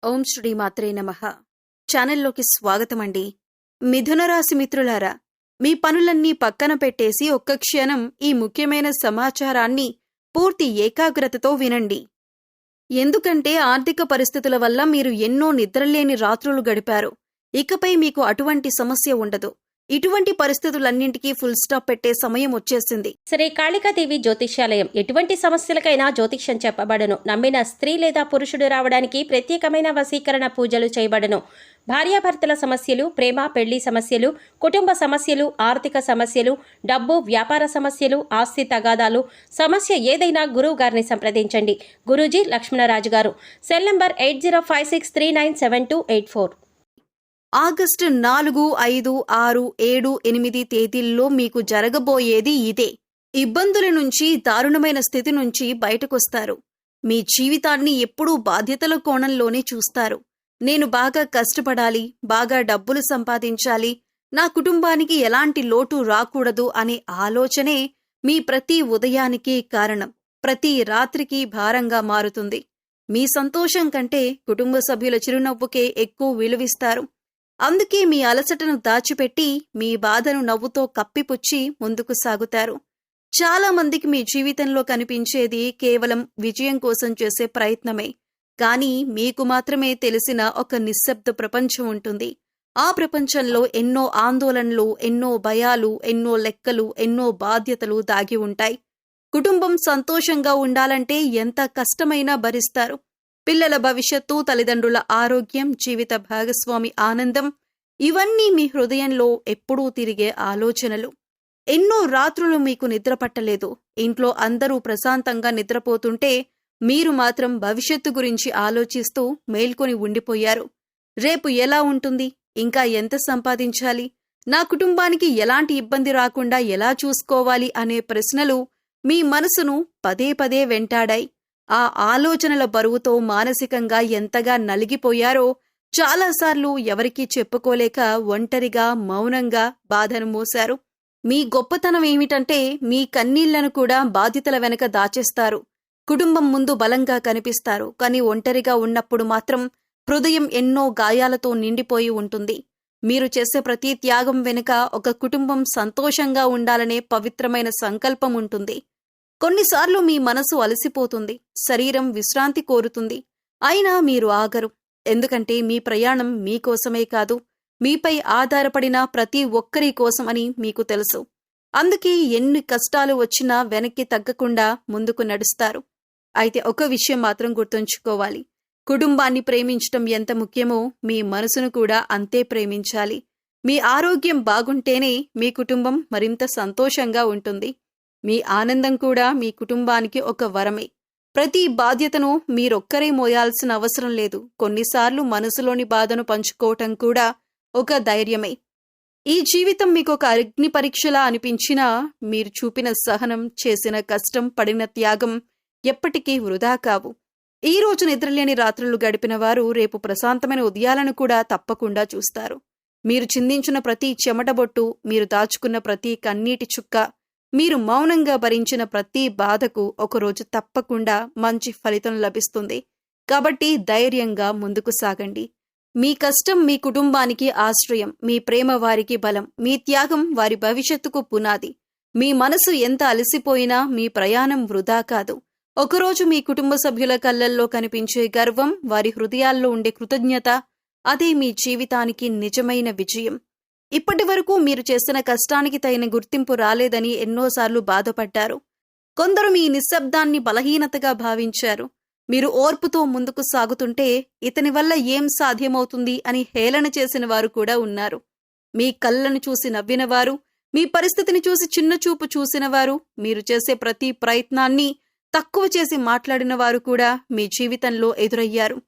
ఓం శ్రీ మాత్రే నమః. ఛానల్లోకి స్వాగతమండి. మిథున రాశి మిత్రులారా, మీ పనులన్నీ పక్కన పెట్టేసి ఒక్క క్షణం ఈ ముఖ్యమైన సమాచారాన్ని పూర్తి ఏకాగ్రతతో వినండి. ఎందుకంటే ఆర్థిక పరిస్థితుల వల్ల మీరు ఎన్నో నిద్రలేని రాత్రులు గడిపారు. ఇకపై మీకు అటువంటి సమస్య ఉండదు. ఇటువంటి పరిస్థితులన్నింటికీ ఫుల్ స్టాప్ పెట్టే సమయం వచ్చేసింది. శ్రీ కాళికాదేవి జ్యోతిష్యాలయం ఎటువంటి సమస్యలకైనా జ్యోతిష్యం చెప్పబడను. నమ్మిన స్త్రీ లేదా పురుషుడు రావడానికి ప్రత్యేకమైన వశీకరణ పూజలు చేయబడను. భార్యాభర్తల సమస్యలు, ప్రేమ పెళ్లి సమస్యలు, కుటుంబ సమస్యలు, ఆర్థిక సమస్యలు, డబ్బు వ్యాపార సమస్యలు, ఆస్తి తగాదాలు, సమస్య ఏదైనా గురువు గారిని సంప్రదించండి. గురూజీ లక్ష్మణరాజు గారు. Cell number 8056397284. ఆగస్టు 4, 5, 6, 7, 8 తేదీల్లో మీకు జరగబోయేది ఇదే. ఇబ్బందుల నుంచి, దారుణమైన స్థితి నుంచి బయటకొస్తారు. మీ జీవితాన్ని ఎప్పుడూ బాధ్యతల కోణంలోనే చూస్తారు. నేను బాగా కష్టపడాలి, బాగా డబ్బులు సంపాదించాలి, నా కుటుంబానికి ఎలాంటి లోటు రాకూడదు అనే ఆలోచనే మీ ప్రతి ఉదయానికి కారణం. ప్రతి రాత్రికి భారంగా మారుతుంది. మీ సంతోషం కంటే కుటుంబ సభ్యుల చిరునవ్వుకే ఎక్కువ విలువిస్తారు. అందుకే మీ అలసటను దాచిపెట్టి మీ బాధను నవ్వుతో కప్పిపుచ్చి ముందుకు సాగుతారు. చాలా మందికి మీ జీవితంలో కనిపించేది కేవలం విజయం కోసం చేసే ప్రయత్నమే. కానీ మీకు మాత్రమే తెలిసిన ఒక నిశ్శబ్ద ప్రపంచం ఉంటుంది. ఆ ప్రపంచంలో ఎన్నో ఆందోళనలు, ఎన్నో భయాలు, ఎన్నో లెక్కలు, ఎన్నో బాధ్యతలు దాగి ఉంటాయి. కుటుంబం సంతోషంగా ఉండాలంటే ఎంత కష్టమైనా భరిస్తారు. పిల్లల భవిష్యత్తు, తల్లిదండ్రుల ఆరోగ్యం, జీవిత భాగస్వామి ఆనందం, ఇవన్నీ మీ హృదయంలో ఎప్పుడూ తిరిగే ఆలోచనలు. ఎన్నో రాత్రులు మీకు నిద్ర పట్టలేదు. ఇంట్లో అందరూ ప్రశాంతంగా నిద్రపోతుంటే మీరు మాత్రం భవిష్యత్తు గురించి ఆలోచిస్తూ మేల్కొని ఉండిపోయారు. రేపు ఎలా ఉంటుంది? ఇంకా ఎంత సంపాదించాలి? నా కుటుంబానికి ఎలాంటి ఇబ్బంది రాకుండా ఎలా చూసుకోవాలి అనే ప్రశ్నలు మీ మనసును పదే పదే వెంటాడాయి. ఆ ఆలోచనల బరువుతో మానసికంగా ఎంతగా నలిగిపోయారో చాలాసార్లు ఎవరికీ చెప్పుకోలేక ఒంటరిగా, మౌనంగా బాధను మోశారు. మీ గొప్పతనం ఏమిటంటే మీ కన్నీళ్లను కూడా బాధ్యతల వెనక దాచేస్తారు. కుటుంబం ముందు బలంగా కనిపిస్తారు. కానీ ఒంటరిగా ఉన్నప్పుడు మాత్రం హృదయం ఎన్నో గాయాలతో నిండిపోయి ఉంటుంది. మీరు చేసే ప్రతి త్యాగం వెనుక ఒక కుటుంబం సంతోషంగా ఉండాలనే పవిత్రమైన సంకల్పం ఉంటుంది. కొన్నిసార్లు మీ మనసు అలసిపోతుంది, శరీరం విశ్రాంతి కోరుతుంది. అయినా మీరు ఆగరు. ఎందుకంటే మీ ప్రయాణం మీకోసమే కాదు, మీపై ఆధారపడిన ప్రతి ఒక్కరి కోసం అని మీకు తెలుసు. అందుకే ఎన్ని కష్టాలు వచ్చినా వెనక్కి తగ్గకుండా ముందుకు నడుస్తారు. అయితే ఒక విషయం మాత్రం గుర్తుంచుకోవాలి. కుటుంబాన్ని ప్రేమించటం ఎంత ముఖ్యమో మీ మనసును కూడా అంతే ప్రేమించాలి. మీ ఆరోగ్యం బాగుంటేనే మీ కుటుంబం మరింత సంతోషంగా ఉంటుంది. మీ ఆనందం కూడా మీ కుటుంబానికి ఒక వరమే. ప్రతి బాధ్యతను మీరొక్కరే మోయాల్సిన అవసరం లేదు. కొన్నిసార్లు మనసులోని బాధను పంచుకోవటం కూడా ఒక ధైర్యమే. ఈ జీవితం మీకు ఒక అగ్ని పరీక్షలా అనిపించినా మీరు చూపిన సహనం, చేసిన కష్టం, పడిన త్యాగం ఎప్పటికీ వృధా కావు. ఈ రోజు నిద్రలేని రాత్రులు గడిపిన వారు రేపు ప్రశాంతమైన ఉదయాలను కూడా తప్పకుండా చూస్తారు. మీరు చిందించిన ప్రతి చెమటబొట్టు, మీరు దాచుకున్న ప్రతి కన్నీటి చుక్క, మీరు మౌనంగా భరించిన ప్రతి బాధకు ఒకరోజు తప్పకుండా మంచి ఫలితం లభిస్తుంది. కాబట్టి ధైర్యంగా ముందుకు సాగండి. మీ కష్టం మీ కుటుంబానికి ఆశ్రయం, మీ ప్రేమ వారికి బలం, మీ త్యాగం వారి భవిష్యత్తుకు పునాది. మీ మనసు ఎంత అలసిపోయినా మీ ప్రయాణం వృధా కాదు. ఒకరోజు మీ కుటుంబ సభ్యుల కళ్ళల్లో కనిపించే గర్వం, వారి హృదయాల్లో ఉండే కృతజ్ఞత, అదే మీ జీవితానికి నిజమైన విజయం. ఇప్పటి వరకు మీరు చేసిన కష్టానికి తగిన గుర్తింపు రాలేదని ఎన్నోసార్లు బాధపడ్డారు. కొందరు మీ నిశ్శబ్దాన్ని బలహీనతగా భావించారు. మీరు ఓర్పుతో ముందుకు సాగుతుంటే ఇతని వల్ల ఏం సాధ్యమవుతుంది అని హేళన చేసిన వారు కూడా ఉన్నారు. మీ కళ్ళను చూసి నవ్వినవారు, మీ పరిస్థితిని చూసి చిన్నచూపు చూసినవారు, మీరు చేసే ప్రతి ప్రయత్నాన్ని తక్కువ చేసి మాట్లాడిన వారు కూడా మీ జీవితంలో ఎదురయ్యారు.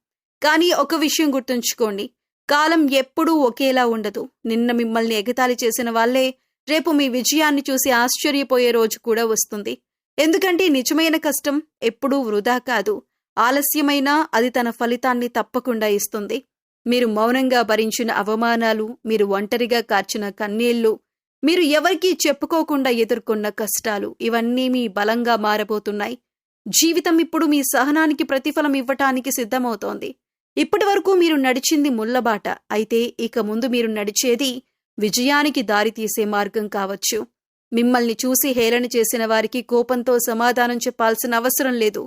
కానీ ఒక విషయం గుర్తుంచుకోండి, కాలం ఎప్పుడూ ఒకేలా ఉండదు. నిన్న మిమ్మల్ని ఎగతాళి చేసిన వాళ్లే రేపు మీ విజయాన్ని చూసి ఆశ్చర్యపోయే రోజు కూడా వస్తుంది. ఎందుకంటే నిజమైన కష్టం ఎప్పుడూ వృధా కాదు. ఆలస్యమైనా అది తన ఫలితాన్ని తప్పకుండా ఇస్తుంది. మీరు మౌనంగా భరించిన అవమానాలు, మీరు ఒంటరిగా కార్చిన కన్నీళ్లు, మీరు ఎవరికీ చెప్పుకోకుండా ఎదుర్కొన్న కష్టాలు, ఇవన్నీ మీ బలంగా మారబోతున్నాయి. జీవితం ఇప్పుడు మీ సహనానికి ప్రతిఫలం ఇవ్వటానికి సిద్ధమవుతోంది. ఇప్పటివరకు మీరు నడిచింది ముళ్ళబాట, అయితే ఇక ముందు మీరు నడిచేది విజయానికి దారితీసే మార్గం కావచ్చు. మిమ్మల్ని చూసి హేళన చేసిన వారికి కోపంతో సమాధానం చెప్పాల్సిన అవసరం లేదు.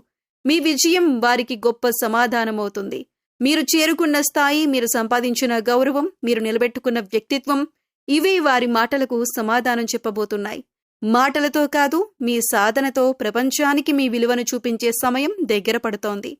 మీ విజయం వారికి గొప్ప సమాధానమవుతుంది. మీరు చేరుకున్న స్థాయి, మీరు సంపాదించిన గౌరవం, మీరు నిలబెట్టుకున్న వ్యక్తిత్వం, ఇవే వారి మాటలకు సమాధానం చెప్పబోతున్నాయి. మాటలతో కాదు, మీ సాధనతో ప్రపంచానికి మీ విలువను చూపించే సమయం దగ్గర పడుతోంది.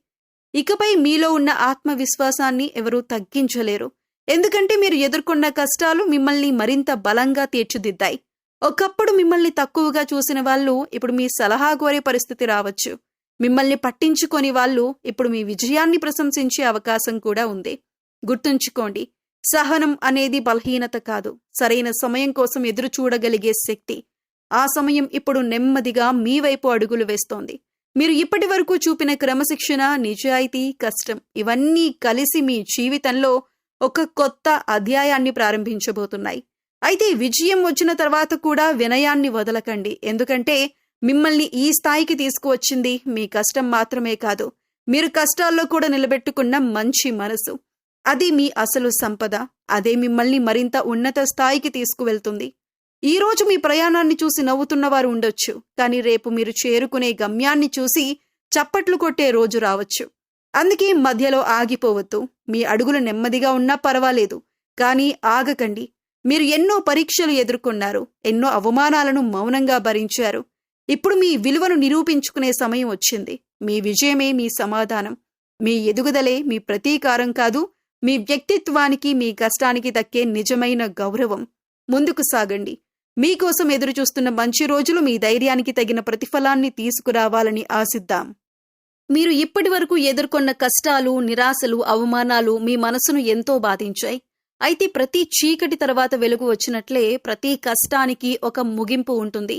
ఇకపై మీలో ఉన్న ఆత్మవిశ్వాసాన్ని ఎవరూ తగ్గించలేరు. ఎందుకంటే మీరు ఎదుర్కొన్న కష్టాలు మిమ్మల్ని మరింత బలంగా తీర్చిదిద్దాయి. ఒకప్పుడు మిమ్మల్ని తక్కువగా చూసిన వాళ్ళు ఇప్పుడు మీ సలహా కోరే పరిస్థితి రావచ్చు. మిమ్మల్ని పట్టించుకొని వాళ్ళు ఇప్పుడు మీ విజయాన్ని ప్రశంసించే అవకాశం కూడా ఉంది. గుర్తుంచుకోండి, సహనం అనేది బలహీనత కాదు, సరైన సమయం కోసం ఎదురు చూడగలిగే శక్తి. ఆ సమయం ఇప్పుడు నెమ్మదిగా మీ వైపు అడుగులు వేస్తోంది. మీరు ఇప్పటి వరకు చూపిన క్రమశిక్షణ, నిజాయితీ, కష్టం ఇవన్నీ కలిసి మీ జీవితంలో ఒక కొత్త అధ్యాయాన్ని ప్రారంభించబోతున్నాయి. అయితే విజయం వచ్చిన తర్వాత కూడా వినయాన్ని వదలకండి. ఎందుకంటే మిమ్మల్ని ఈ స్థాయికి తీసుకువచ్చింది మీ కష్టం మాత్రమే కాదు, మీరు కష్టాల్లో కూడా నిలబెట్టుకున్న మంచి మనసు. అది మీ అసలు సంపద. అదే మిమ్మల్ని మరింత ఉన్నత స్థాయికి తీసుకువెళ్తుంది. ఈ రోజు మీ ప్రయాణాన్ని చూసి నవ్వుతున్నవారు ఉండొచ్చు, కానీ రేపు మీరు చేరుకునే గమ్యాన్ని చూసి చప్పట్లు కొట్టే రోజు రావచ్చు. అందుకే మధ్యలో ఆగిపోవద్దు. మీ అడుగులు నెమ్మదిగా ఉన్నా పర్వాలేదు, కానీ ఆగకండి. మీరు ఎన్నో పరీక్షలు ఎదుర్కొన్నారు, ఎన్నో అవమానాలను మౌనంగా భరించారు. ఇప్పుడు మీ విలువను నిరూపించుకునే సమయం వచ్చింది. మీ విజయమే మీ సమాధానం. మీ ఎదుగుదలే మీ ప్రతీకారం కాదు, మీ వ్యక్తిత్వానికి, మీ కష్టానికి దక్కే నిజమైన గౌరవం. ముందుకు సాగండి. మీకోసం ఎదురుచూస్తున్న మంచి రోజులు మీ ధైర్యానికి తగిన ప్రతిఫలాన్ని తీసుకురావాలని ఆశిద్దాం. మీరు ఇప్పటి వరకు ఎదుర్కొన్న కష్టాలు, నిరాశలు, అవమానాలు మీ మనసును ఎంతో బాధించాయి. అయితే ప్రతి చీకటి తర్వాత వెలుగు వచ్చినట్లే ప్రతి కష్టానికి ఒక ముగింపు ఉంటుంది.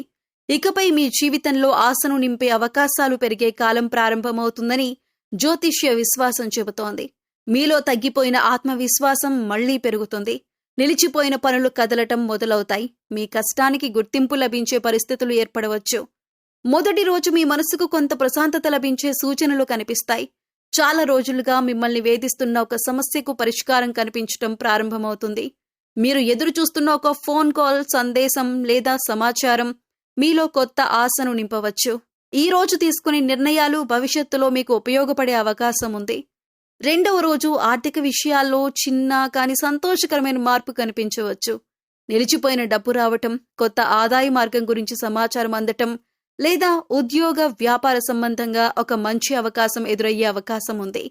ఇకపై మీ జీవితంలో ఆశను నింపే అవకాశాలు పెరిగే కాలం ప్రారంభమవుతుందని జ్యోతిష్య విశ్వాసం చెబుతోంది. మీలో తగ్గిపోయిన ఆత్మవిశ్వాసం మళ్లీ పెరుగుతుంది. నిలిచిపోయిన పనులు కదలటం మొదలవుతాయి. మీ కష్టానికి గుర్తింపు లభించే పరిస్థితులు ఏర్పడవచ్చు. మొదటి రోజు మీ మనసుకు కొంత ప్రశాంతత లభించే సూచనలు కనిపిస్తాయి. చాలా రోజులుగా మిమ్మల్ని వేధిస్తున్న ఒక సమస్యకు పరిష్కారం కనిపించటం ప్రారంభమవుతుంది. మీరు ఎదురు చూస్తున్న ఒక ఫోన్ కాల్, సందేశం లేదా సమాచారం మీలో కొత్త ఆశను నింపవచ్చు. ఈ రోజు తీసుకునే నిర్ణయాలు భవిష్యత్తులో మీకు ఉపయోగపడే అవకాశం ఉంది. రెండవ రోజు ఆర్థిక విషయాల్లో చిన్న కానీ సంతోషకరమైన మార్పు కనిపించవచ్చు. నిలిచిపోయిన డబ్బు రావటం, కొత్త ఆదాయ మార్గం గురించి సమాచారం అందటం లేదా ఉద్యోగ, వ్యాపార సంబంధంగా ఒక మంచి అవకాశం ఎదురయ్యే అవకాశం ఉంది.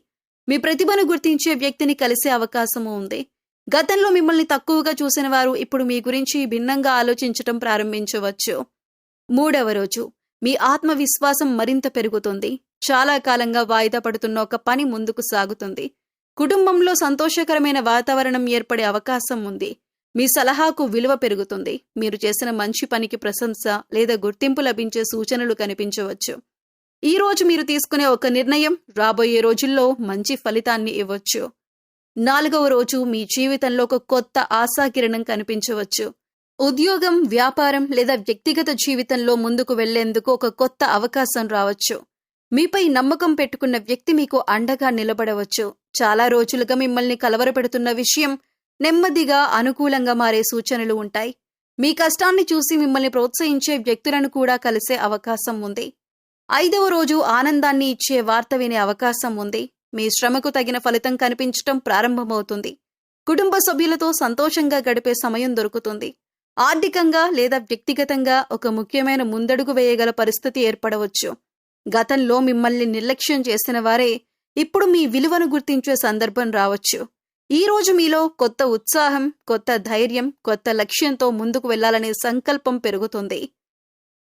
మీ ప్రతిభను గుర్తించే వ్యక్తిని కలిసే అవకాశము ఉంది. గతంలో మిమ్మల్ని తక్కువగా చూసిన వారు ఇప్పుడు మీ గురించి భిన్నంగా ఆలోచించటం ప్రారంభించవచ్చు. మూడవ రోజు మీ ఆత్మవిశ్వాసం మరింత పెరుగుతుంది. చాలా కాలంగా వాయిదా పడుతున్న ఒక పని ముందుకు సాగుతుంది. కుటుంబంలో సంతోషకరమైన వాతావరణం ఏర్పడే అవకాశం ఉంది. మీ సలహాకు విలువ పెరుగుతుంది. మీరు చేసిన మంచి పనికి ప్రశంస లేదా గుర్తింపు లభించే సూచనలు కనిపించవచ్చు. ఈ రోజు మీరు తీసుకునే ఒక నిర్ణయం రాబోయే రోజుల్లో మంచి ఫలితాన్ని ఇవ్వచ్చు. నాలుగవ రోజు మీ జీవితంలో ఒక కొత్త ఆశాకిరణం కనిపించవచ్చు. ఉద్యోగం, వ్యాపారం లేదా వ్యక్తిగత జీవితంలో ముందుకు వెళ్లేందుకు ఒక కొత్త అవకాశం రావచ్చు. మీపై నమ్మకం పెట్టుకున్న వ్యక్తి మీకు అండగా నిలబడవచ్చు. చాలా రోజులుగా మిమ్మల్ని కలవరపెడుతున్న విషయం నెమ్మదిగా అనుకూలంగా మారే సూచనలు ఉంటాయి. మీ కష్టాన్ని చూసి మిమ్మల్ని ప్రోత్సహించే వ్యక్తులను కూడా కలిసే అవకాశం ఉంది. ఐదవ రోజు ఆనందాన్ని ఇచ్చే వార్త వినే అవకాశం ఉంది. మీ శ్రమకు తగిన ఫలితం కనిపించటం ప్రారంభమవుతుంది. కుటుంబ సభ్యులతో సంతోషంగా గడిపే సమయం దొరుకుతుంది. ఆర్థికంగా లేదా వ్యక్తిగతంగా ఒక ముఖ్యమైన ముందడుగు వేయగల పరిస్థితి ఏర్పడవచ్చు. గతంలో మిమ్మల్ని నిర్లక్ష్యం చేసిన వారే ఇప్పుడు మీ విలువను గుర్తించే సందర్భం రావచ్చు. ఈ రోజు మీలో కొత్త ఉత్సాహం, కొత్త ధైర్యం, కొత్త లక్ష్యంతో ముందుకు వెళ్లాలనే సంకల్పం పెరుగుతుంది.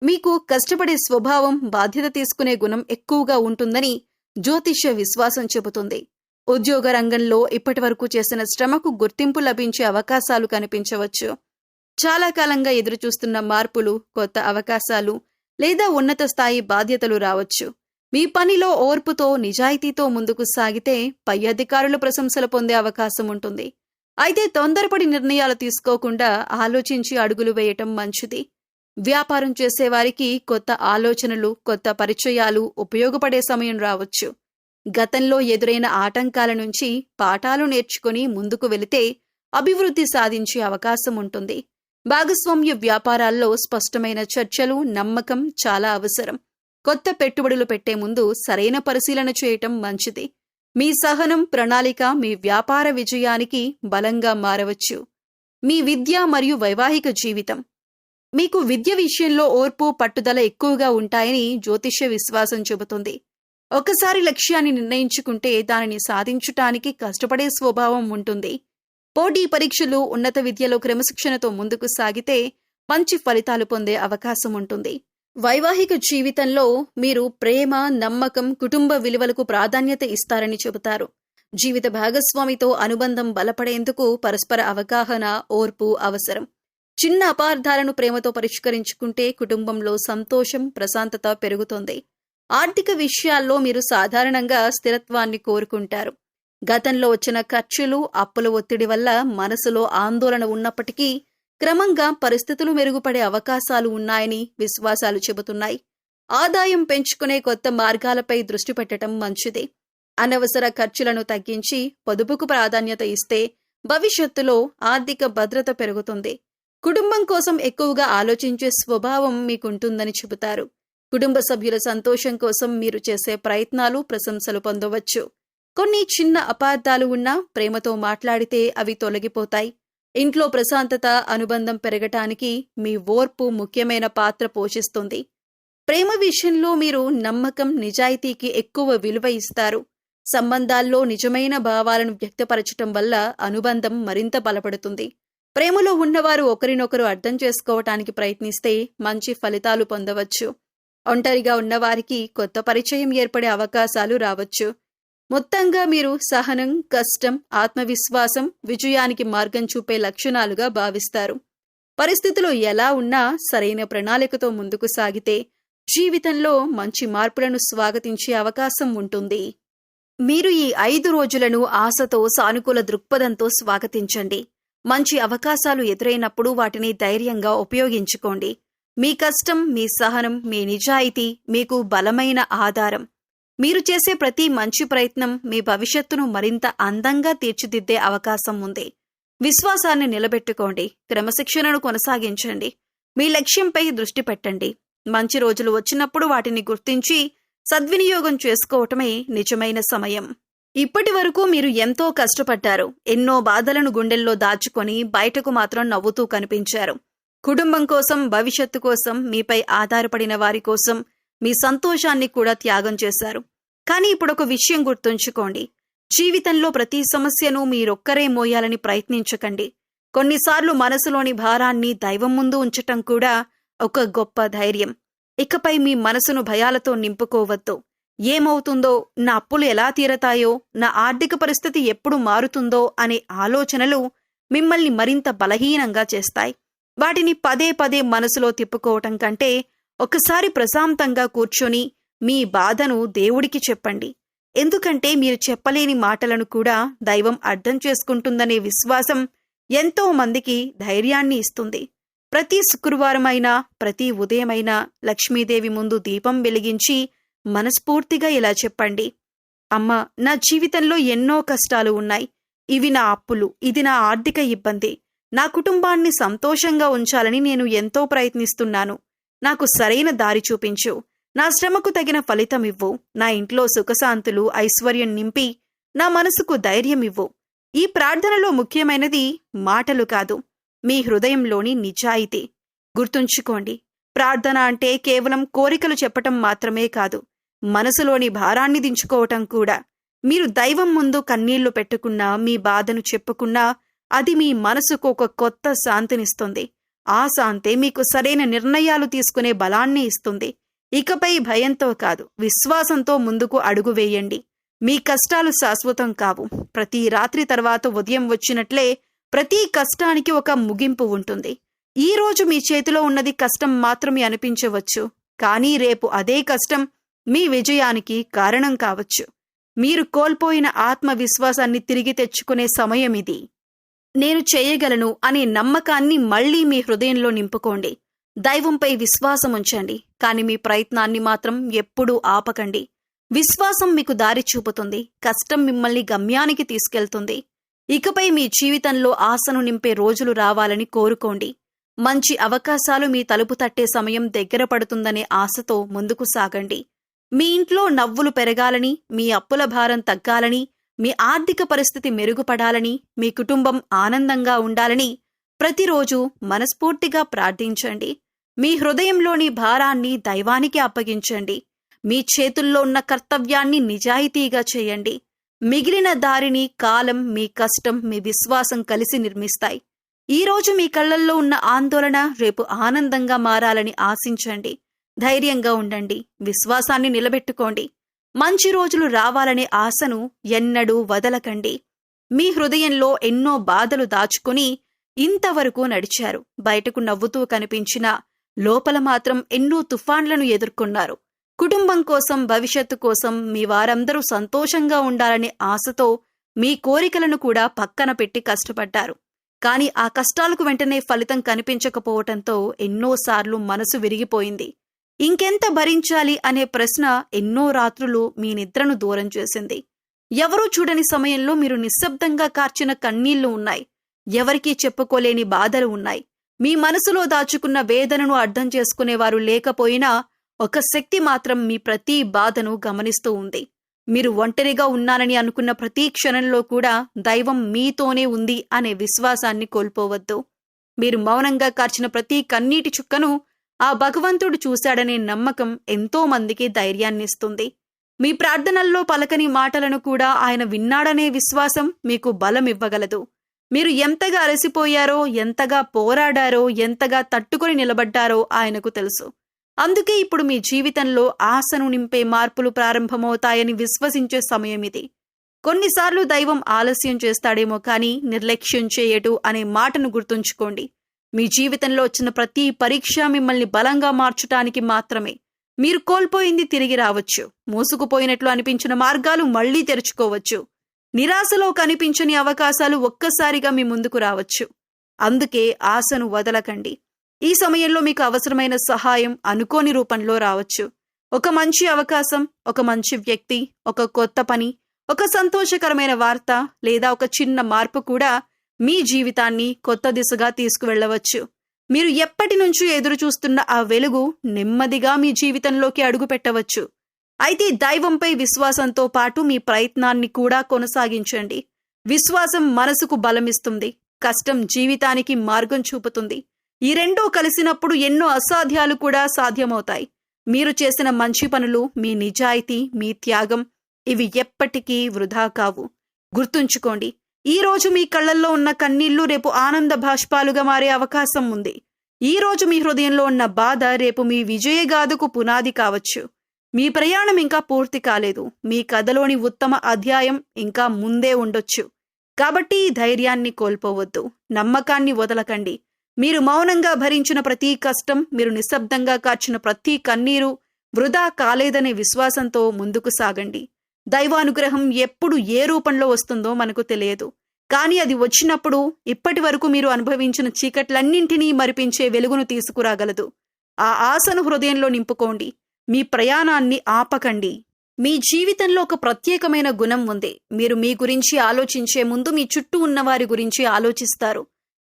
మీకు కష్టపడే స్వభావం, బాధ్యత తీసుకునే గుణం ఎక్కువగా ఉంటుందని జ్యోతిష్య విశ్వాసం చెబుతుంది. ఉద్యోగ రంగంలో ఇప్పటివరకు చేసిన శ్రమకు గుర్తింపు లభించే అవకాశాలు కనిపించవచ్చు. చాలా కాలంగా ఎదురుచూస్తున్న మార్పులు, కొత్త అవకాశాలు లేదా ఉన్నత స్థాయి బాధ్యతలు రావచ్చు. మీ పనిలో ఓర్పుతో, నిజాయితీతో ముందుకు సాగితే పై అధికారుల ప్రశంసలు పొందే అవకాశం ఉంటుంది. అయితే తొందరపడి నిర్ణయాలు తీసుకోకుండా ఆలోచించి అడుగులు వేయటం మంచిది. వ్యాపారం చేసేవారికి కొత్త ఆలోచనలు, కొత్త పరిచయాలు ఉపయోగపడే సమయం రావచ్చు. గతంలో ఎదురైన ఆటంకాల నుంచి పాఠాలు నేర్చుకుని ముందుకు వెళితే అభివృద్ధి సాధించే అవకాశం ఉంటుంది. భాగస్వామ్య వ్యాపారాల్లో స్పష్టమైన చర్చలు, నమ్మకం చాలా అవసరం. కొత్త పెట్టుబడులు పెట్టే ముందు సరైన పరిశీలన చేయటం మంచిది. మీ సహనం, ప్రణాళిక మీ వ్యాపార విజయానికి బలంగా మారవచ్చు. మీ విద్య మరియు వైవాహిక జీవితం. మీకు విద్య విషయంలో ఓర్పు, పట్టుదల ఎక్కువగా ఉంటాయని జ్యోతిష్య విశ్వాసం చెబుతుంది. ఒకసారి లక్ష్యాన్ని నిర్ణయించుకుంటే దానిని సాధించటానికి కష్టపడే స్వభావం ఉంటుంది. పోటీ పరీక్షలు, ఉన్నత విద్యలో క్రమశిక్షణతో ముందుకు సాగితే మంచి ఫలితాలు పొందే అవకాశం ఉంటుంది. వైవాహిక జీవితంలో మీరు ప్రేమ, నమ్మకం, కుటుంబ విలువలకు ప్రాధాన్యత ఇస్తారని చెబుతారు. జీవిత భాగస్వామితో అనుబంధం బలపడేందుకు పరస్పర అవగాహన, ఓర్పు అవసరం. చిన్న అపార్థాలను ప్రేమతో పరిష్కరించుకుంటే కుటుంబంలో సంతోషం, ప్రశాంతత పెరుగుతుంది. ఆర్థిక విషయాల్లో మీరు సాధారణంగా స్థిరత్వాన్ని కోరుకుంటారు. గతంలో వచ్చిన ఖర్చులు, అప్పుల ఒత్తిడి వల్ల మనసులో ఆందోళన ఉన్నప్పటికీ క్రమంగా పరిస్థితులు మెరుగుపడే అవకాశాలు ఉన్నాయని విశ్వాసాలు చెబుతున్నాయి. ఆదాయం పెంచుకునే కొత్త మార్గాలపై దృష్టి పెట్టడం మంచిది. అనవసర ఖర్చులను తగ్గించి పొదుపుకు ప్రాధాన్యత ఇస్తే భవిష్యత్తులో ఆర్థిక భద్రత పెరుగుతుంది. కుటుంబం కోసం ఎక్కువగా ఆలోచించే స్వభావం మీకుంటుందని చెబుతారు. కుటుంబ సభ్యుల సంతోషం కోసం మీరు చేసే ప్రయత్నాలు ప్రశంసలు పొందవచ్చు. కొన్ని చిన్న అపార్థాలు ఉన్నా ప్రేమతో మాట్లాడితే అవి తొలగిపోతాయి. ఇంట్లో ప్రశాంతత, అనుబంధం పెరగటానికి మీ ఓర్పు ముఖ్యమైన పాత్ర పోషిస్తుంది. ప్రేమ విషయంలో మీరు నమ్మకం, నిజాయితీకి ఎక్కువ విలువ ఇస్తారు. సంబంధాల్లో నిజమైన భావాలను వ్యక్తపరచటం వల్ల అనుబంధం మరింత బలపడుతుంది. ప్రేమలో ఉన్నవారు ఒకరినొకరు అర్థం చేసుకోవటానికి ప్రయత్నిస్తే మంచి ఫలితాలు పొందవచ్చు. ఒంటరిగా ఉన్నవారికి కొత్త పరిచయం ఏర్పడే అవకాశాలు రావచ్చు. మొత్తంగా మీరు సహనం, కష్టం, ఆత్మవిశ్వాసం విజయానికి మార్గం చూపే లక్షణాలుగా భావిస్తారు. పరిస్థితులు ఎలా ఉన్నా సరైన ప్రణాళికతో ముందుకు సాగితే జీవితంలో మంచి మార్పులను స్వాగతించే అవకాశం ఉంటుంది. మీరు ఈ 5 రోజులను ఆశతో, సానుకూల దృక్పథంతో స్వాగతించండి. మంచి అవకాశాలు ఎదురైనప్పుడు వాటిని ధైర్యంగా ఉపయోగించుకోండి. మీ కష్టం, మీ సహనం, మీ నిజాయితీ మీకు బలమైన ఆధారం. మీరు చేసే ప్రతి మంచి ప్రయత్నం మీ భవిష్యత్తును మరింత అందంగా తీర్చిదిద్దే అవకాశం ఉంది. విశ్వాసాన్ని నిలబెట్టుకోండి. క్రమశిక్షణను కొనసాగించండి. మీ లక్ష్యంపై దృష్టి పెట్టండి. మంచి రోజులు వచ్చినప్పుడు వాటిని గుర్తించి సద్వినియోగం చేసుకోవటమే నిజమైన సమయం. ఇప్పటి వరకు మీరు ఎంతో కష్టపడ్డారు. ఎన్నో బాధలను గుండెల్లో దాచుకొని బయటకు మాత్రం నవ్వుతూ కనిపించారు. కుటుంబం కోసం, భవిష్యత్తు కోసం, మీపై ఆధారపడిన వారి కోసం మీ సంతోషాన్ని కూడా త్యాగం చేశారు. కానీ ఇప్పుడొక విషయం గుర్తుంచుకోండి. జీవితంలో ప్రతి సమస్యను మీరొక్కరే మోయాలని ప్రయత్నించకండి. కొన్నిసార్లు మనసులోని భారాన్ని దైవం ముందు ఉంచటం కూడా ఒక గొప్ప ధైర్యం. ఇకపై మీ మనసును భయాలతో నింపుకోవద్దు. ఏమవుతుందో, నా అప్పులు ఎలా తీరతాయో, నా ఆర్థిక పరిస్థితి ఎప్పుడు మారుతుందో అనే ఆలోచనలు మిమ్మల్ని మరింత బలహీనంగా చేస్తాయి. వాటిని పదే పదే మనసులో తిప్పుకోవటం కంటే ఒకసారి ప్రశాంతంగా కూర్చొని మీ బాధను దేవుడికి చెప్పండి. ఎందుకంటే మీరు చెప్పలేని మాటలను కూడా దైవం అర్థం చేసుకుంటుందనే విశ్వాసం ఎంతో మందికి ధైర్యాన్ని ఇస్తుంది. ప్రతి శుక్రవారమైనా, ప్రతి ఉదయమైనా లక్ష్మీదేవి ముందు దీపం వెలిగించి మనస్ఫూర్తిగా ఇలా చెప్పండి: అమ్మా, నా జీవితంలో ఎన్నో కష్టాలు ఉన్నాయి. ఇవి నా అప్పులు, ఇది నా ఆర్థిక ఇబ్బంది. నా కుటుంబాన్ని సంతోషంగా ఉంచాలని నేను ఎంతో ప్రయత్నిస్తున్నాను. నాకు సరైన దారి చూపించు. నా శ్రమకు తగిన ఫలితం ఇవ్వు. నా ఇంట్లో సుఖశాంతులు, ఐశ్వర్యం నింపి నా మనసుకు ధైర్యం ఇవ్వు. ఈ ప్రార్థనలో ముఖ్యమైనది మాటలు కాదు, మీ హృదయంలోని నిజాయితీ. గుర్తుంచుకోండి, ప్రార్థన అంటే కేవలం కోరికలు చెప్పటం మాత్రమే కాదు, మనసులోని భారాన్ని దించుకోవటం కూడా. మీరు దైవం ముందు కన్నీళ్లు పెట్టుకున్నా, మీ బాధను చెప్పుకున్నా అది మీ మనసుకు ఒక కొత్త శాంతినిస్తుంది. ఆ శాంతే మీకు సరైన నిర్ణయాలు తీసుకునే బలాన్ని ఇస్తుంది. ఇకపై భయంతో కాదు, విశ్వాసంతో ముందుకు అడుగు వేయండి. మీ కష్టాలు శాశ్వతం కావు. ప్రతి రాత్రి తర్వాత ఉదయం వచ్చినట్లే ప్రతి కష్టానికి ఒక ముగింపు ఉంటుంది. ఈ రోజు మీ చేతిలో ఉన్నది కష్టం మాత్రమే అనిపించవచ్చు, కానీ రేపు అదే కష్టం మీ విజయానికి కారణం కావచ్చు. మీరు కోల్పోయిన ఆత్మవిశ్వాసాన్ని తిరిగి తెచ్చుకునే సమయం ఇది. నేను చేయగలను అనే నమ్మకాన్ని మళ్లీ మీ హృదయంలో నింపుకోండి. దైవంపై విశ్వాసం ఉంచండి, కానీ మీ ప్రయత్నాన్ని మాత్రం ఎప్పుడూ ఆపకండి. విశ్వాసం మీకు దారి చూపుతుంది. కష్టం మిమ్మల్ని గమ్యానికి తీసుకెళ్తుంది. ఇకపై మీ జీవితంలో ఆశను నింపే రోజులు రావాలని కోరుకోండి. మంచి అవకాశాలు మీ తలుపు తట్టే సమయం దగ్గర పడుతుందనే ఆశతో ముందుకు సాగండి. మీ ఇంట్లో నవ్వులు పెరగాలని, మీ అప్పుల భారం తగ్గాలని, మీ ఆర్థిక పరిస్థితి మెరుగుపడాలని, మీ కుటుంబం ఆనందంగా ఉండాలని ప్రతిరోజు మనస్ఫూర్తిగా ప్రార్థించండి. మీ హృదయంలోని భారాన్ని దైవానికి అప్పగించండి. మీ చేతుల్లో ఉన్న కర్తవ్యాన్ని నిజాయితీగా చేయండి. మిగిలిన దారిని కాలం, మీ కష్టం, మీ విశ్వాసం కలిసి నిర్మిస్తాయి. ఈరోజు మీ కళ్ళల్లో ఉన్న ఆందోళన రేపు ఆనందంగా మారాలని ఆశించండి. ధైర్యంగా ఉండండి. విశ్వాసాన్ని నిలబెట్టుకోండి. మంచి రోజులు రావాలనే ఆశను ఎన్నడూ వదలకండి. మీ హృదయంలో ఎన్నో బాధలు దాచుకుని ఇంతవరకు నడిచారు. బయటకు నవ్వుతూ కనిపించినా లోపల మాత్రం ఎన్నో తుఫాన్లను ఎదుర్కొన్నారు. కుటుంబం కోసం, భవిష్యత్తు కోసం మీ వారందరూ సంతోషంగా ఉండాలనే ఆశతో మీ కోరికలను కూడా పక్కన పెట్టి కష్టపడ్డారు. కానీ ఆ కష్టాలకు వెంటనే ఫలితం కనిపించకపోవటంతో ఎన్నోసార్లు మనసు విరిగిపోయింది. ఇంకెంత భరించాలి అనే ప్రశ్న ఎన్నో రాత్రులు మీ నిద్రను దూరం చేసింది. ఎవరూ చూడని సమయంలో మీరు నిశ్శబ్దంగా కార్చిన కన్నీళ్లు ఉన్నాయి. ఎవరికీ చెప్పుకోలేని బాధలు ఉన్నాయి. మీ మనసులో దాచుకున్న వేదనను అర్థం చేసుకునేవారు లేకపోయినా ఒక శక్తి మాత్రం మీ ప్రతి బాధను గమనిస్తూ ఉంది. మీరు ఒంటరిగా ఉన్నానని అనుకున్న ప్రతి క్షణంలో కూడా దైవం మీతోనే ఉంది అనే విశ్వాసాన్ని కోల్పోవద్దు. మీరు మౌనంగా కార్చిన ప్రతి కన్నీటి చుక్కను ఆ భగవంతుడు చూశాడనే నమ్మకం ఎంతో మందికి ధైర్యాన్నిస్తుంది. మీ ప్రార్థనల్లో పలకని మాటలను కూడా ఆయన విన్నాడనే విశ్వాసం మీకు బలం ఇవ్వగలదు. మీరు ఎంతగా అలసిపోయారో, ఎంతగా పోరాడారో, ఎంతగా తట్టుకొని నిలబడ్డారో ఆయనకు తెలుసు. అందుకే ఇప్పుడు మీ జీవితంలో ఆశను నింపే మార్పులు ప్రారంభమవుతాయని విశ్వసించే సమయం ఇది. కొన్నిసార్లు దైవం ఆలస్యం చేస్తాడేమో కానీ నిర్లక్ష్యం చేయడు అనే మాటను గుర్తుంచుకోండి. మీ జీవితంలో వచ్చిన ప్రతి పరీక్ష మిమ్మల్ని బలంగా మార్చటానికి మాత్రమే. మీరు కోల్పోయింది తిరిగి రావచ్చు. మూసుకుపోయినట్లు అనిపించిన మార్గాలు మళ్లీ తెరుచుకోవచ్చు. నిరాశలో కనిపించని అవకాశాలు ఒక్కసారిగా మీ ముందుకు రావచ్చు. అందుకే ఆశను వదలకండి. ఈ సమయంలో మీకు అవసరమైన సహాయం అనుకోని రూపంలో రావచ్చు. ఒక మంచి అవకాశం, ఒక మంచి వ్యక్తి, ఒక కొత్త పని, ఒక సంతోషకరమైన వార్త లేదా ఒక చిన్న మార్పు కూడా మీ జీవితాన్ని కొత్త దిశగా తీసుకువెళ్లవచ్చు. మీరు ఎప్పటి నుంచో ఎదురు చూస్తున్న ఆ వెలుగు నెమ్మదిగా మీ జీవితంలోకి అడుగు పెట్టవచ్చు. అయితే దైవంపై విశ్వాసంతో పాటు మీ ప్రయత్నాన్ని కూడా కొనసాగించండి. విశ్వాసం మనసుకు బలమిస్తుంది. కష్టం జీవితానికి మార్గం చూపుతుంది. ఈ రెండూ కలిసినప్పుడు ఎన్నో అసాధ్యాలు కూడా సాధ్యమవుతాయి. మీరు చేసిన మంచి పనులు, మీ నిజాయితీ, మీ త్యాగం ఇవి ఎప్పటికీ వృధా కావు. గుర్తుంచుకోండి, ఈ రోజు మీ కళ్ళల్లో ఉన్న కన్నీళ్లు రేపు ఆనంద బాష్పాలుగా మారే అవకాశం ఉంది. ఈ రోజు మీ హృదయంలో ఉన్న బాధ రేపు మీ విజయగాథకు పునాది కావచ్చు. మీ ప్రయాణం ఇంకా పూర్తి కాలేదు. మీ కథలోని ఉత్తమ అధ్యాయం ఇంకా ముందే ఉండొచ్చు. కాబట్టి ధైర్యాన్ని కోల్పోవద్దు. నమ్మకాన్ని వదలకండి. మీరు మౌనంగా భరించిన ప్రతి కష్టం, మీరు నిశ్శబ్దంగా కార్చిన ప్రతి కన్నీరు వృధా కాలేదనే విశ్వాసంతో ముందుకు సాగండి. దైవానుగ్రహం ఎప్పుడు ఏ రూపంలో వస్తుందో మనకు తెలియదు. కానీ అది వచ్చినప్పుడు ఇప్పటి వరకు మీరు అనుభవించిన చీకట్లన్నింటినీ మరిపించే వెలుగును తీసుకురాగలదు. ఆ ఆశను హృదయంలో నింపుకోండి. మీ ప్రయాణాన్ని ఆపకండి. మీ జీవితంలో ఒక ప్రత్యేకమైన గుణం ఉంది. మీరు మీ గురించి ఆలోచించే ముందు మీ చుట్టూ ఉన్నవారి గురించి ఆలోచిస్తారు.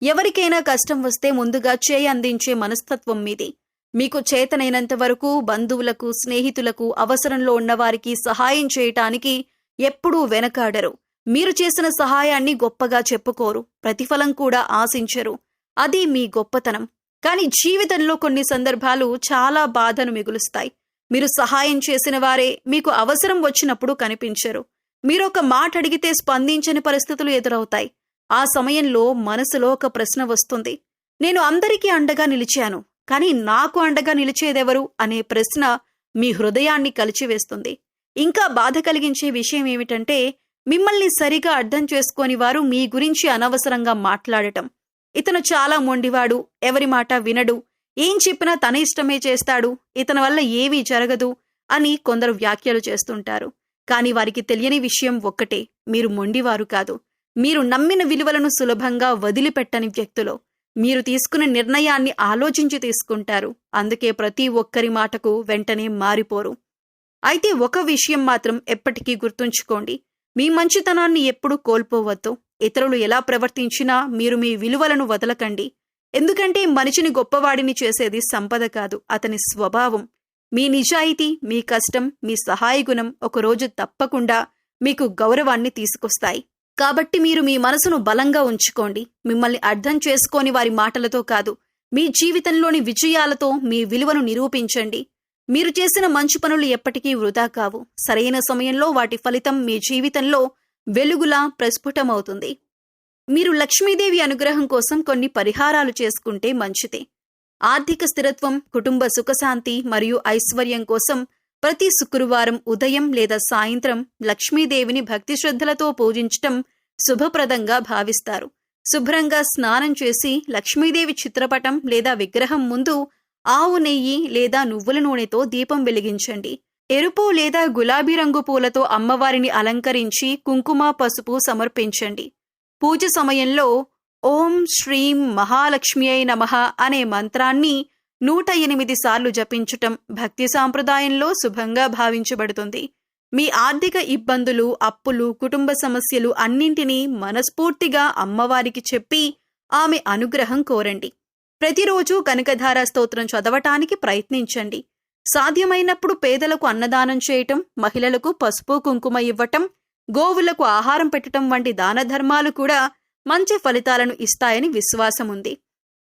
ఎవరికైనా కష్టం వస్తే ముందుగా చేయి అందించే మనస్తత్వం మీది. మీకు చేతనైనంత వరకు బంధువులకు, స్నేహితులకు, అవసరంలో ఉన్నవారికి సహాయం చేయటానికి ఎప్పుడూ వెనకాడరు. మీరు చేసిన సహాయాన్ని గొప్పగా చెప్పుకోరు. ప్రతిఫలం కూడా ఆశించరు. అది మీ గొప్పతనం. కానీ జీవితంలో కొన్ని సందర్భాలు చాలా బాధను మిగులుస్తాయి. మీరు సహాయం చేసిన వారే మీకు అవసరం వచ్చినప్పుడు కనిపించరు. మీరొక మాట అడిగితే స్పందించని పరిస్థితులు ఎదురవుతాయి. ఆ సమయంలో మనసులో ఒక ప్రశ్న వస్తుంది. నేను అందరికీ అండగా నిలిచాను, కానీ నాకు అండగా నిలిచేదెవరు అనే ప్రశ్న మీ హృదయాన్ని కలిచివేస్తుంది. ఇంకా బాధ కలిగించే విషయం ఏమిటంటే, మిమ్మల్ని సరిగా అర్థం చేసుకోని వారు మీ గురించి అనవసరంగా మాట్లాడటం. ఇతను చాలా మొండివాడు, ఎవరి మాట వినడు, ఏం చెప్పినా తన ఇష్టమే చేస్తాడు, ఇతని వల్ల ఏమీ జరగదు అని కొందరు వ్యాఖ్యలు చేస్తుంటారు. కానీ వారికి తెలియని విషయం ఒక్కటే, మీరు మొండివారు కాదు. మీరు నమ్మిన విలువలను సులభంగా వదిలిపెట్టని వ్యక్తులు. మీరు తీసుకున్న నిర్ణయాన్ని ఆలోచించి తీసుకుంటారు. అందుకే ప్రతి ఒక్కరి మాటకు వెంటనే మారిపోరు. అయితే ఒక విషయం మాత్రం ఎప్పటికీ గుర్తుంచుకోండి, మీ మంచితనాన్ని ఎప్పుడూ కోల్పోవద్దు. ఇతరులు ఎలా ప్రవర్తించినా మీరు మీ విలువలను వదలకండి. ఎందుకంటే మనిషిని గొప్పవాడిని చేసేది సంపద కాదు, అతని స్వభావం. మీ నిజాయితీ, మీ కష్టం, మీ సహాయగుణం ఒకరోజు తప్పకుండా మీకు గౌరవాన్ని తీసుకొస్తాయి. కాబట్టి మీరు మీ మనసును బలంగా ఉంచుకోండి. మిమ్మల్ని అర్థం చేసుకోని వారి మాటలతో కాదు, మీ జీవితంలోని విజయాలతో మీ విలువను నిరూపించండి. మీరు చేసిన మంచి పనులు ఎప్పటికీ వృధా కావు. సరైన సమయంలో వాటి ఫలితం మీ జీవితంలో వెలుగులా ప్రస్ఫుటమవుతుంది. మీరు లక్ష్మీదేవి అనుగ్రహం కోసం కొన్ని పరిహారాలు చేసుకుంటే మంచిదే. ఆర్థిక స్థిరత్వం, కుటుంబ సుఖశాంతి మరియు ఐశ్వర్యం కోసం ప్రతి శుక్రవారం ఉదయం లేదా సాయంత్రం లక్ష్మీదేవిని భక్తి శ్రద్ధలతో పూజించటం శుభప్రదంగా భావిస్తారు. శుభ్రంగా స్నానం చేసి లక్ష్మీదేవి చిత్రపటం లేదా విగ్రహం ముందు ఆవు నెయ్యి లేదా నువ్వుల నూనెతో దీపం వెలిగించండి. ఎరుపు లేదా గులాబీ రంగు పూలతో అమ్మవారిని అలంకరించి కుంకుమ, పసుపు సమర్పించండి. పూజ సమయంలో ఓం శ్రీం మహాలక్ష్మ్యై నమః అనే మంత్రాన్ని 108 సార్లు జపించటం భక్తి సాంప్రదాయంలో శుభంగా భావించబడుతుంది. మీ ఆర్థిక ఇబ్బందులు, అప్పులు, కుటుంబ సమస్యలు అన్నింటినీ మనస్ఫూర్తిగా అమ్మవారికి చెప్పి ఆమె అనుగ్రహం కోరండి. ప్రతిరోజు కనకధార స్తోత్రం చదవటానికి ప్రయత్నించండి. సాధ్యమైనప్పుడు పేదలకు అన్నదానం చేయటం, మహిళలకు పసుపు కుంకుమ ఇవ్వటం, గోవులకు ఆహారం పెట్టటం వంటి దాన ధర్మాలు కూడా మంచి ఫలితాలను ఇస్తాయని విశ్వాసముంది.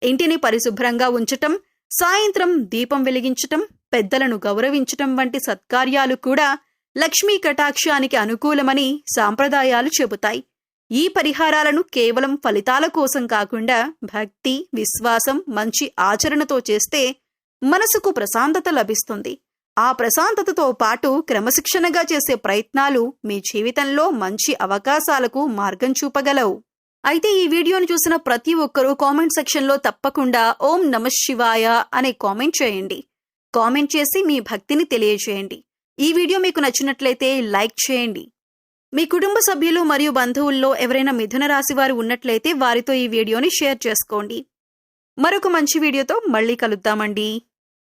ఇంటిని పరిశుభ్రంగా ఉంచటం, సాయంత్రం దీపం వెలిగించటం, పెద్దలను గౌరవించటం వంటి సత్కార్యాలు కూడా లక్ష్మీ కటాక్షానికి అనుకూలమని సాంప్రదాయాలు చెబుతాయి. ఈ పరిహారాలను కేవలం ఫలితాల కోసం కాకుండా భక్తి, విశ్వాసం, మంచి ఆచరణతో చేస్తే మనసుకు ప్రశాంతత లభిస్తుంది. ఆ ప్రశాంతతతో పాటు క్రమశిక్షణగా చేసే ప్రయత్నాలు మీ జీవితంలో మంచి అవకాశాలకు మార్గం చూపగలవు. అయితే ఈ వీడియోను చూసిన ప్రతి ఒక్కరూ కామెంట్ సెక్షన్లో తప్పకుండా ఓం నమః శివాయ అనే కామెంట్ చేయండి. కామెంట్ చేసి మీ భక్తిని తెలియజేయండి. ఈ వీడియో మీకు నచ్చినట్లయితే లైక్ చేయండి. మీ కుటుంబ సభ్యులు మరియు బంధువుల్లో ఎవరైనా మిథున రాశి వారు ఉన్నట్లయితే వారితో ఈ వీడియోని షేర్ చేసుకోండి. మరొక మంచి వీడియోతో మళ్ళీ కలుద్దామండి.